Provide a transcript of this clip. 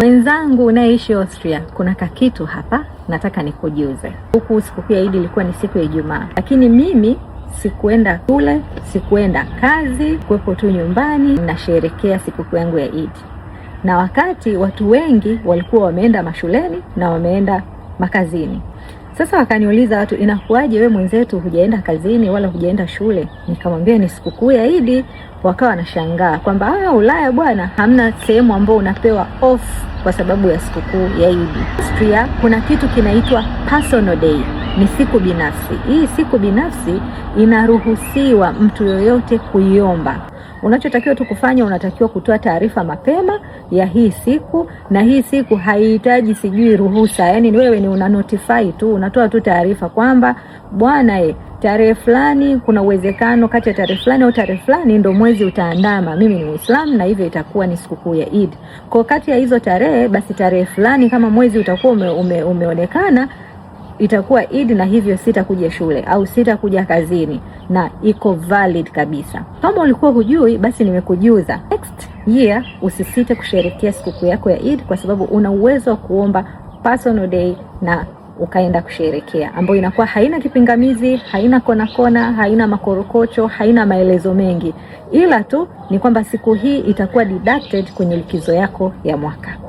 Wenzangu unaishi Austria, kuna kakitu hapa nataka nikujuze. Huku sikukuu ya Eid ilikuwa ni siku ya Ijumaa, lakini mimi sikuenda shule, sikuenda kazi, kuwepo tu nyumbani na sherehekea sikukuu yangu ya Eid. Na wakati watu wengi walikuwa wameenda mashuleni na wameenda makazini. Sasa wakaniuliza watu, inakuaje wewe mwenzetu hujaenda kazini wala hujaenda shule? Nikamwambia ni sikukuu ya Eid. Wakawa wanashangaa kwamba Ulaya bwana hamna sehemu ambayo unapewa off kwa sababu ya sikukuu ya Eid. Austria kuna kitu kinaitwa personal day, ni siku binafsi. Hii siku binafsi inaruhusiwa mtu yoyote kuiomba. Unachotakiwa tu kufanya, unatakiwa kutoa taarifa mapema ya hii siku, na hii siku haihitaji sijui ruhusa. Yaani wewe ni una notify tu, unatoa tu taarifa kwamba bwana tarehe fulani kuna uwezekano kati ya tarehe fulani au tarehe fulani ndio mwezi utaandama. Mimi ni Muislamu na hivyo itakuwa ni sikukuu ya Eid. Kwa kati ya hizo tarehe, basi tarehe fulani kama mwezi utakuwa umeonekana itakuwa Eid, na hivyo sitakuja shule au sitakuja kazini, na iko valid kabisa. Kama ulikuwa hujui, basi nimekujuza. Next year usisite kusherehekea sikukuu yako ya Eid, kwa sababu una uwezo wa kuomba personal day na ukaenda kusherehekea, ambayo inakuwa haina kipingamizi, haina kona, haina makorokocho, haina maelezo mengi, ila tu ni kwamba siku hii itakuwa deducted kwenye likizo yako ya mwaka.